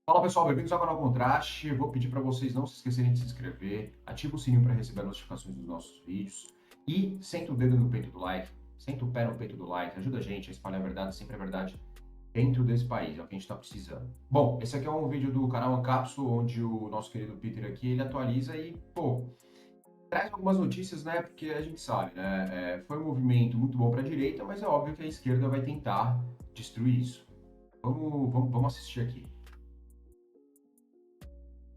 Fala pessoal, bem-vindos ao canal Contraste. Vou pedir para vocês não se esquecerem de se inscrever, ativa o sininho para receber notificações dos nossos vídeos e senta o dedo no peito do like, senta o pé no peito do like, ajuda a gente a espalhar a verdade, sempre a verdade dentro desse país, é o que a gente está precisando. Bom, esse aqui é um vídeo do canal Ancapsu, onde o nosso querido Peter aqui, ele atualiza e, traz algumas notícias, né, porque a gente sabe, né, foi um movimento muito bom para a direita, mas é óbvio que a esquerda vai tentar destruir isso. Vamos assistir aqui.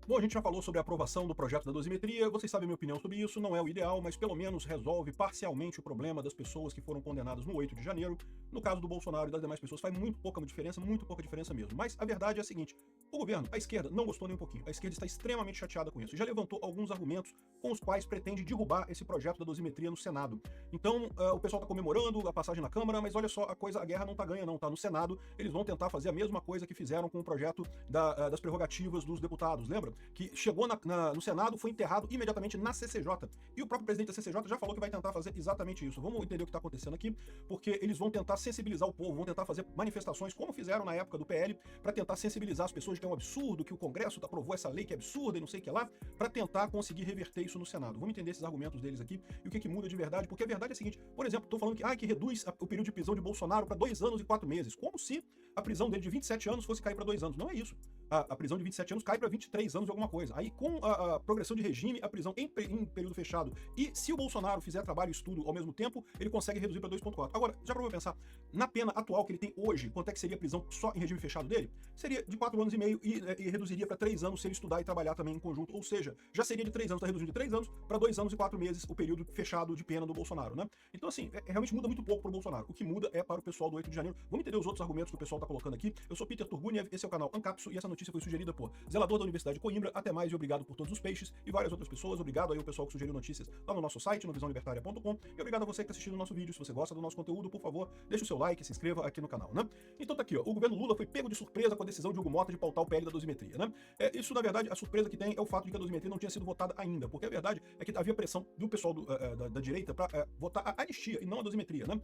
Bom, a gente já falou sobre a aprovação do projeto da dosimetria, vocês sabem a minha opinião sobre isso, não é o ideal, mas pelo menos resolve parcialmente o problema das pessoas que foram condenadas no 8 de janeiro. No caso do Bolsonaro e das demais pessoas faz muito pouca diferença mesmo. Mas a verdade é a seguinte, o governo, a esquerda, não gostou nem um pouquinho. A esquerda está extremamente chateada com isso e já levantou alguns argumentos com os quais pretende derrubar esse projeto da dosimetria no Senado. Então, o pessoal está comemorando a passagem na Câmara, mas olha só, a guerra não está ganha não, tá? No Senado, eles vão tentar fazer a mesma coisa que fizeram com o projeto das prerrogativas dos deputados, lembra? Que chegou no Senado, foi enterrado imediatamente na CCJ. E o próprio presidente da CCJ já falou que vai tentar fazer exatamente isso. Vamos entender o que está acontecendo aqui, porque eles vão tentar sensibilizar o povo, vão tentar fazer manifestações, como fizeram na época do PL, para tentar sensibilizar as pessoas de que é um absurdo, que o Congresso aprovou essa lei que é absurda e não sei o que lá, para tentar conseguir reverter isso no Senado. Vamos entender esses argumentos deles aqui e o que muda de verdade, porque a verdade é a seguinte, por exemplo, estou falando que reduz o período de prisão de Bolsonaro para 2 anos e 4 meses, como se a prisão dele de 27 anos fosse cair para 2 anos. Não é isso. A prisão de 27 anos cai para 23 anos ou alguma coisa. Aí, com a progressão de regime, a prisão em período fechado, e se o Bolsonaro fizer trabalho e estudo ao mesmo tempo, ele consegue reduzir para 2,4. Agora, já para pensar, na pena atual que ele tem hoje, quanto é que seria a prisão só em regime fechado dele? Seria de 4 anos e meio e reduziria para 3 anos se ele estudar e trabalhar também em conjunto. Ou seja, já seria de 3 anos, está reduzindo de 3 anos para 2 anos e 4 meses o período fechado de pena do Bolsonaro, né? Então, assim, realmente muda muito pouco para o Bolsonaro. O que muda é para o pessoal do 8 de janeiro. Vamos entender os outros argumentos que o pessoal está colocando aqui. Eu sou Peter Turguniev, esse é o canal Ancapsu e essa notícia foi sugerida por zelador da Universidade de Coimbra. Até mais e obrigado por todos os peixes e várias outras pessoas. Obrigado aí ao pessoal que sugeriu notícias lá no nosso site, no visãolibertaria.com. E obrigado a você que está assistindo o nosso vídeo. Se você gosta do nosso conteúdo, por favor, deixe o seu like e se inscreva aqui no canal, né? Então tá aqui, ó. O governo Lula foi pego de surpresa com a decisão de Hugo Mota de pautar o PL da dosimetria, né? Isso, na verdade, a surpresa que tem é o fato de que a dosimetria não tinha sido votada ainda, porque a verdade é que havia pressão do pessoal da direita para votar a anistia e não a dosimetria, né?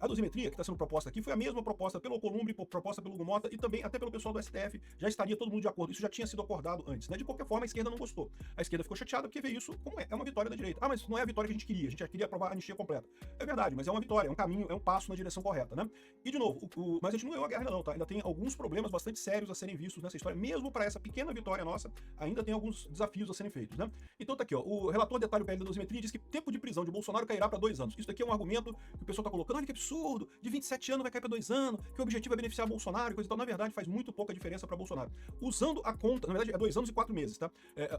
A dosimetria que está sendo proposta aqui foi a mesma proposta pelo Alcolumbre, proposta pelo Hugo Mota e também até pelo pessoal do STF. Já estaria todo mundo de acordo. Isso já tinha sido acordado antes, né? De qualquer forma, a esquerda não gostou. A esquerda ficou chateada porque vê isso como é uma vitória da direita. Ah, mas não é a vitória que a gente queria já queria aprovar a anistia completa. É verdade, mas é uma vitória, é um caminho, é um passo na direção correta, né? E, de novo, mas a gente não ganhou a guerra ainda não, tá? Ainda tem alguns problemas bastante sérios a serem vistos nessa história, mesmo para essa pequena vitória nossa, ainda tem alguns desafios a serem feitos, né? Então tá aqui, ó, o relator detalha o PL da dosimetria e diz que tempo de prisão de Bolsonaro cairá para 2 anos. Isso daqui é um argumento que o pessoal tá colocando, olha que absurdo, de 27 anos vai cair para 2 anos, que o objetivo é beneficiar Bolsonaro e coisa e tal. Na verdade, faz muito pouca diferença para Bolsonaro. Usando a conta, na verdade é 2 anos e 4 meses, tá?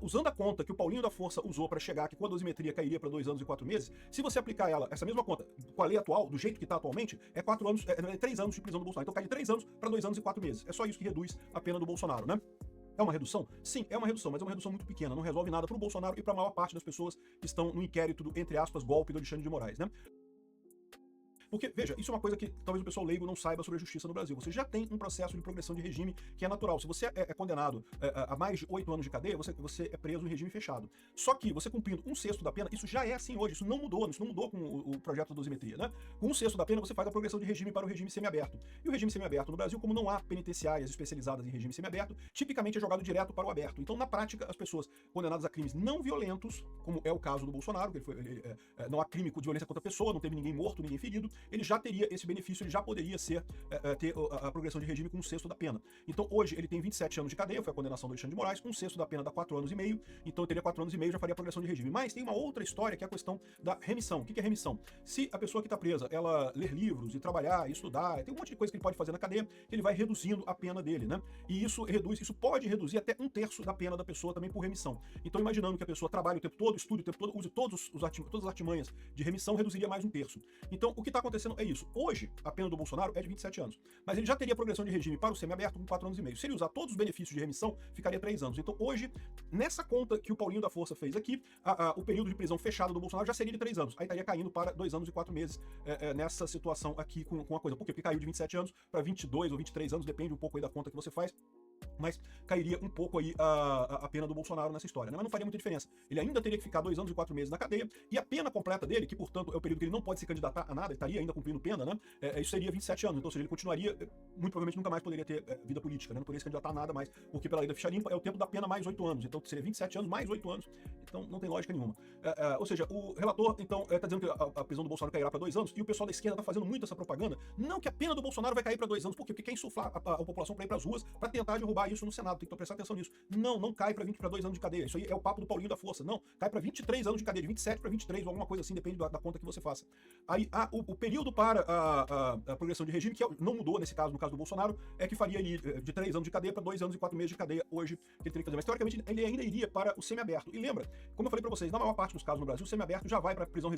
Usando a conta que o Paulinho da Força usou para chegar que com a dosimetria cairia para 2 anos e 4 meses, se você aplicar essa mesma conta com a lei atual, do jeito que está atualmente, é 4 anos, 3 anos de prisão do Bolsonaro. Então cai de 3 anos para 2 anos e 4 meses. É só isso que reduz a pena do Bolsonaro, né? É uma redução? Sim, é uma redução, mas é uma redução muito pequena, não resolve nada para o Bolsonaro e para a maior parte das pessoas que estão no inquérito do, entre aspas, golpe do Alexandre de Moraes, né? Porque, veja, isso é uma coisa que talvez o pessoal leigo não saiba sobre a justiça no Brasil. Você já tem um processo de progressão de regime que é natural. Se você é condenado a mais de 8 anos de cadeia, você é preso em regime fechado. Só que você cumprindo 1/6 da pena, isso já é assim hoje, isso não mudou com o projeto da dosimetria, né? Com 1/6 da pena, você faz a progressão de regime para o regime semiaberto. E o regime semiaberto no Brasil, como não há penitenciárias especializadas em regime semiaberto, tipicamente é jogado direto para o aberto. Então, na prática, as pessoas condenadas a crimes não violentos, como é o caso do Bolsonaro, que não há crime de violência contra a pessoa, não teve ninguém morto, ninguém ferido, ele já teria esse benefício, ele já poderia ter a progressão de regime com 1/6 da pena. Então hoje ele tem 27 anos de cadeia, foi a condenação do Alexandre de Moraes, 1/6 da pena dá 4 anos e meio, então eu teria 4 anos e meio, já faria a progressão de regime. Mas tem uma outra história que é a questão da remissão. O que é remissão? Se a pessoa que está presa, ela ler livros e trabalhar, e estudar, tem um monte de coisa que ele pode fazer na cadeia, que ele vai reduzindo a pena dele, né? E isso pode reduzir até 1/3 da pena da pessoa também por remissão. Então imaginando que a pessoa trabalhe o tempo todo, estude o tempo todo, use todas as artimanhas de remissão, reduziria mais 1/3. Então o que está acontecendo é isso. Hoje, a pena do Bolsonaro é de 27 anos, mas ele já teria progressão de regime para o semiaberto com 4 anos e meio. Se ele usar todos os benefícios de remissão, ficaria 3 anos. Então hoje, nessa conta que o Paulinho da Força fez aqui, o período de prisão fechado do Bolsonaro já seria de 3 anos. Aí estaria caindo para 2 anos e 4 meses nessa situação aqui com a coisa. Por quê? Porque caiu de 27 anos para 22 ou 23 anos, depende um pouco aí da conta que você faz. mas cairia um pouco aí a pena do Bolsonaro nessa história, né? Mas não faria muita diferença. Ele ainda teria que ficar 2 anos e 4 meses na cadeia, e a pena completa dele, que portanto é o período que ele não pode se candidatar a nada, ele estaria ainda cumprindo pena, né? Isso seria 27 anos, então ou seja, ele continuaria, muito provavelmente nunca mais poderia ter vida política, né? Não poderia se candidatar a nada mais, porque pela lei da ficha limpa é o tempo da pena mais 8 anos, então seria 27 anos mais 8 anos, então não tem lógica nenhuma. Ou seja, o relator, então, está dizendo que a prisão do Bolsonaro cairá para 2 anos, e o pessoal da esquerda está fazendo muito essa propaganda, não que a pena do Bolsonaro vai cair para 2 anos, por quê? Porque quer insuflar a população para ir para as ruas para tentar derrubar isso no Senado, tem que prestar atenção nisso. Não cai para 2 anos de cadeia, isso aí é o papo do Paulinho da Força, não, cai para 23 anos de cadeia, de 27 para 23 ou alguma coisa assim, depende da conta que você faça. Aí o período para a progressão de regime, que não mudou nesse caso, no caso do Bolsonaro, é que faria ali de 3 anos de cadeia para 2 anos e 4 meses de cadeia hoje, que ele teria que fazer. Mas teoricamente ele ainda iria para o semiaberto. E lembra, como eu falei para vocês, na maior parte dos casos no Brasil, o semiaberto já vai para prisão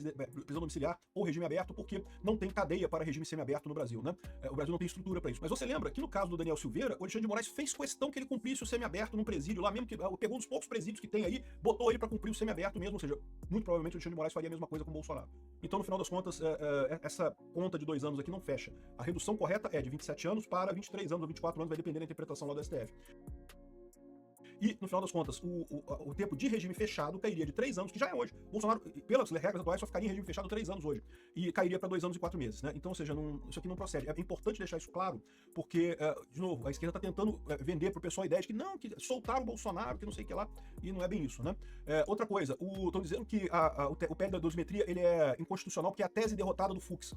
domiciliar ou regime aberto, porque não tem cadeia para regime semiaberto no Brasil, né? O Brasil não tem estrutura para isso. Mas você lembra que no caso do Daniel Silveira, o Alexandre de Moraes fez questão que ele cumprisse o semiaberto num presídio lá mesmo, que pegou um dos poucos presídios que tem aí, botou ele para cumprir o semiaberto mesmo, ou seja, muito provavelmente o Alexandre de Moraes faria a mesma coisa com o Bolsonaro. Então, no final das contas, essa conta de 2 anos aqui não fecha. A redução correta é de 27 anos para 23 anos ou 24 anos, vai depender da interpretação lá do STF. E, no final das contas, o tempo de regime fechado cairia de 3 anos, que já é hoje. Bolsonaro, pelas regras atuais, só ficaria em regime fechado 3 anos hoje. E cairia para 2 anos e 4 meses, né? Então, ou seja, isso aqui não procede. É importante deixar isso claro, porque, de novo, a esquerda está tentando vender para o pessoal a ideia de que não, que soltaram o Bolsonaro, que não sei o que lá, e não é bem isso, né? Outra coisa, estão dizendo que o PL da dosimetria ele é inconstitucional porque é a tese derrotada do Fux.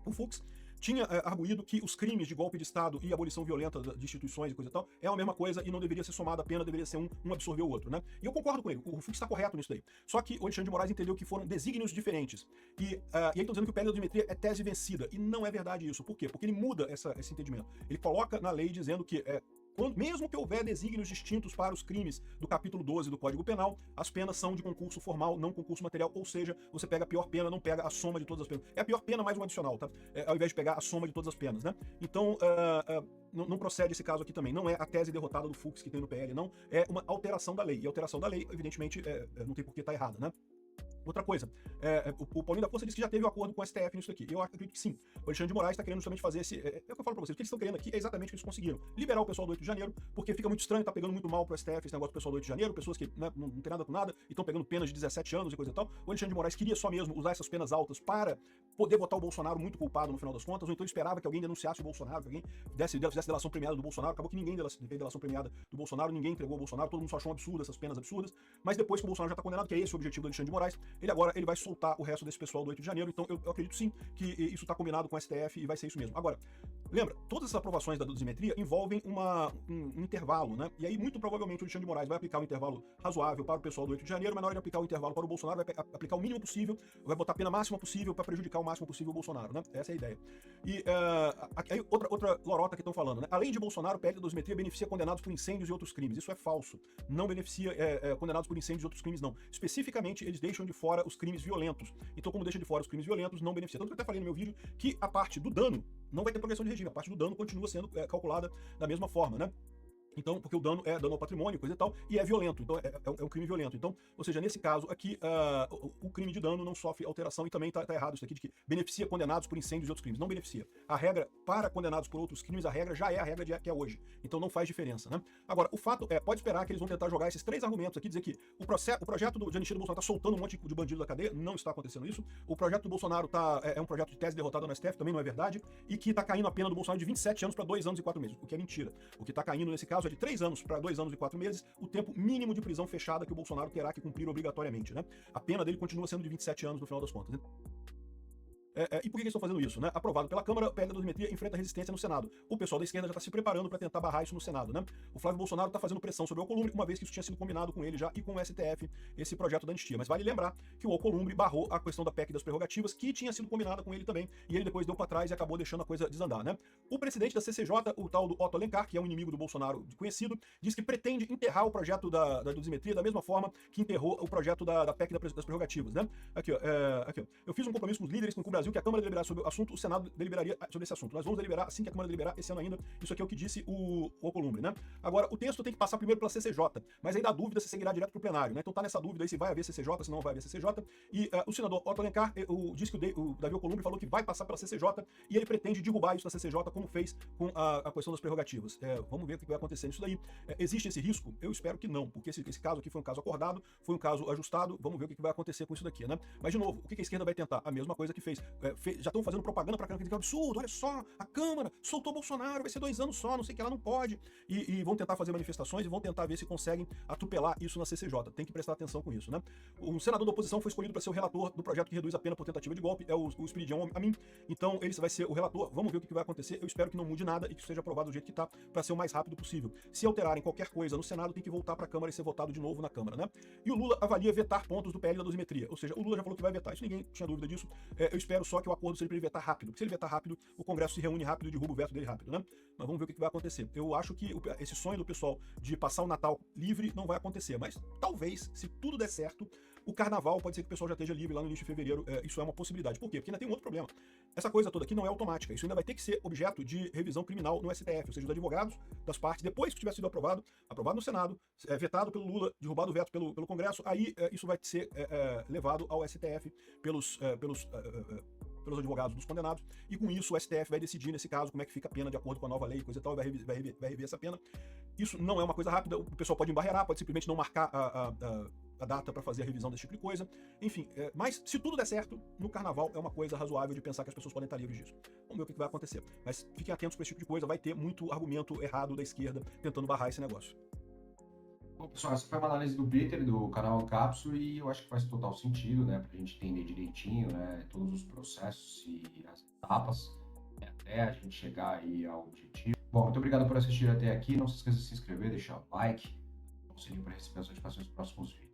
O Fux tinha arguído que os crimes de golpe de Estado e abolição violenta de instituições e coisa e tal é a mesma coisa e não deveria ser somada a pena, deveria ser um absorver o outro, né? E eu concordo com ele, o Fux está correto nisso daí. Só que o Alexandre de Moraes entendeu que foram desígnios diferentes. E aí estão dizendo que o PL da dosimetria é tese vencida. E não é verdade isso. Por quê? Porque ele muda esse entendimento. Ele coloca na lei dizendo que mesmo que houver desígnios distintos para os crimes do capítulo 12 do Código Penal, as penas são de concurso formal, não concurso material, ou seja, você pega a pior pena, não pega a soma de todas as penas. É a pior pena mais um adicional, tá? Ao invés de pegar a soma de todas as penas, né? Então, não procede esse caso aqui também. Não é a tese derrotada do Fux que tem no PL, não. É uma alteração da lei. E a alteração da lei, evidentemente, não tem por que estar errada, né? Outra coisa, o Paulinho da Força disse que já teve um acordo com o STF nisso aqui. Eu acredito que sim. O Alexandre de Moraes está querendo justamente fazer esse... É o que eu falo pra vocês. O que eles estão querendo aqui é exatamente o que eles conseguiram. Liberar o pessoal do 8 de janeiro, porque fica muito estranho, tá pegando muito mal pro STF esse negócio do pessoal do 8 de janeiro, pessoas que não tem nada com nada e estão pegando penas de 17 anos e coisa e tal. O Alexandre de Moraes queria só mesmo usar essas penas altas para poder botar o Bolsonaro muito culpado no final das contas, ou então ele esperava que alguém denunciasse o Bolsonaro, que alguém fizesse delação premiada do Bolsonaro. Acabou que ninguém fez delação premiada do Bolsonaro, ninguém entregou o Bolsonaro, todo mundo só achou um absurdo essas penas absurdas, mas depois que o Bolsonaro já tá condenado, que é esse o objetivo do Alexandre de Moraes, ele vai soltar o resto desse pessoal do 8 de janeiro, então eu acredito sim que isso está combinado com o STF e vai ser isso mesmo. Agora, lembra, todas essas aprovações da dosimetria envolvem um intervalo, né? E aí, muito provavelmente, o Alexandre de Moraes vai aplicar um intervalo razoável para o pessoal do 8 de janeiro, mas na hora de aplicar o intervalo para o Bolsonaro, vai aplicar o mínimo possível, vai botar a pena máxima possível para prejudicar o máximo possível o Bolsonaro, né? Essa é a ideia. E aí, outra lorota que estão falando, né? Além de Bolsonaro, o PL da dosimetria beneficia condenados por incêndios e outros crimes. Isso é falso. Não beneficia condenados por incêndios e outros crimes, não. Especificamente, eles deixam de fora os crimes violentos. Então, como deixa de fora os crimes violentos, não beneficia. Tanto que eu até falei no meu vídeo que a parte do dano não vai ter progressão de regime, a parte do dano continua sendo calculada da mesma forma, né? Então, porque o dano é dano ao patrimônio, coisa e tal, e é violento, então é um crime violento. Então, ou seja, nesse caso aqui, o crime de dano não sofre alteração e também tá errado isso aqui de que beneficia condenados por incêndios e outros crimes. Não beneficia. A regra para condenados por outros crimes, a regra já é a regra que é hoje. Então não faz diferença, né? Agora, o fato pode esperar que eles vão tentar jogar esses 3 argumentos aqui, dizer que o projeto de anistia do Bolsonaro tá soltando um monte de bandido da cadeia, não está acontecendo isso. O projeto do Bolsonaro é um projeto de tese derrotado no STF, também não é verdade, e que tá caindo a pena do Bolsonaro de 27 anos para 2 anos e 4 meses, o que é mentira. O que tá caindo nesse caso é de 3 anos para 2 anos e 4 meses, o tempo mínimo de prisão fechada que o Bolsonaro terá que cumprir obrigatoriamente, né? A pena dele continua sendo de 27 anos no final das contas, né? E por que eles estão fazendo isso, né? Aprovado pela Câmara, o PL da dosimetria enfrenta resistência no Senado. O pessoal da esquerda já está se preparando para tentar barrar isso no Senado, né? O Flávio Bolsonaro está fazendo pressão sobre o Alcolumbre, uma vez que isso tinha sido combinado com ele já e com o STF, esse projeto da anistia. Mas vale lembrar que o Alcolumbre barrou a questão da PEC das prerrogativas, que tinha sido combinada com ele também, e ele depois deu para trás e acabou deixando a coisa desandar, né? O presidente da CCJ, o tal do Otto Alencar, que é um inimigo do Bolsonaro conhecido, diz que pretende enterrar o projeto da dosimetria da mesma forma que enterrou o projeto da PEC das prerrogativas, né? Aqui, ó. Eu fiz um compromisso com os líderes com o Brasil Brasil que a Câmara deliberasse sobre o assunto, o Senado deliberaria sobre esse assunto. Nós vamos deliberar assim que a Câmara deliberar esse ano ainda. Isso aqui é o que disse o Alcolumbre, né? Agora, o texto tem que passar primeiro pela CCJ, mas aí dá dúvida se seguirá direto para o plenário, né? Então tá nessa dúvida aí se vai haver CCJ, se não vai haver CCJ. E o senador Otto Alencar disse que o Davi Alcolumbre falou que vai passar pela CCJ e ele pretende derrubar isso da CCJ, como fez com a questão das prerrogativas. Vamos ver o que vai acontecer nisso daí. Existe esse risco? Eu espero que não, porque esse caso aqui foi um caso acordado, foi um caso ajustado, vamos ver o que vai acontecer com isso daqui, né? Mas, de novo, o que a esquerda vai tentar? A mesma coisa que fez. Já estão fazendo propaganda pra caramba, que é um absurdo, olha só, a Câmara soltou Bolsonaro, vai ser 2 anos só, não sei o que, ela não pode. E vão tentar fazer manifestações e vão tentar ver se conseguem atropelar isso na CCJ. Tem que prestar atenção com isso, né? Um senador da oposição foi escolhido para ser o relator do projeto que reduz a pena por tentativa de golpe, é o Esperidião Amin. Então, ele vai ser o relator, vamos ver o que vai acontecer. Eu espero que não mude nada e que isso seja aprovado do jeito que tá, para ser o mais rápido possível. Se alterarem qualquer coisa no Senado, tem que voltar para a Câmara e ser votado de novo na Câmara, né? E o Lula avalia vetar pontos do PL da dosimetria, ou seja, o Lula já falou que vai vetar, isso ninguém tinha dúvida disso. Eu espero só que o acordo seja para ele vetar rápido, porque se ele vetar rápido, o Congresso se reúne rápido e derruba o veto dele rápido, né? Mas vamos ver o que vai acontecer. Eu acho que esse sonho do pessoal de passar o Natal livre não vai acontecer, mas talvez, se tudo der certo, o Carnaval pode ser que o pessoal já esteja livre lá no início de fevereiro. Isso é uma possibilidade. Por quê? Porque ainda tem um outro problema. Essa coisa toda aqui não é automática. Isso ainda vai ter que ser objeto de revisão criminal no STF, ou seja, os advogados das partes, depois que tiver sido aprovado no Senado, vetado pelo Lula, derrubado o veto pelo Congresso, aí isso vai ser levado ao STF pelos advogados dos condenados, e com isso o STF vai decidir, nesse caso, como é que fica a pena de acordo com a nova lei, coisa e tal, e vai rever essa pena. Isso não é uma coisa rápida, o pessoal pode embarrear, pode simplesmente não marcar a data para fazer a revisão desse tipo de coisa. Enfim, mas se tudo der certo, no Carnaval é uma coisa razoável de pensar que as pessoas podem estar livres disso. Vamos ver o que vai acontecer. Mas fiquem atentos para esse tipo de coisa, vai ter muito argumento errado da esquerda tentando barrar esse negócio. Bom, pessoal, essa foi uma análise do Peter, do canal Cápsula, e eu acho que faz total sentido, né, para a gente entender direitinho, né, todos os processos e as etapas, né, até a gente chegar aí ao objetivo. Bom, muito obrigado por assistir até aqui, não se esqueça de se inscrever, deixar o like, o sininho para receber as notificações dos próximos vídeos.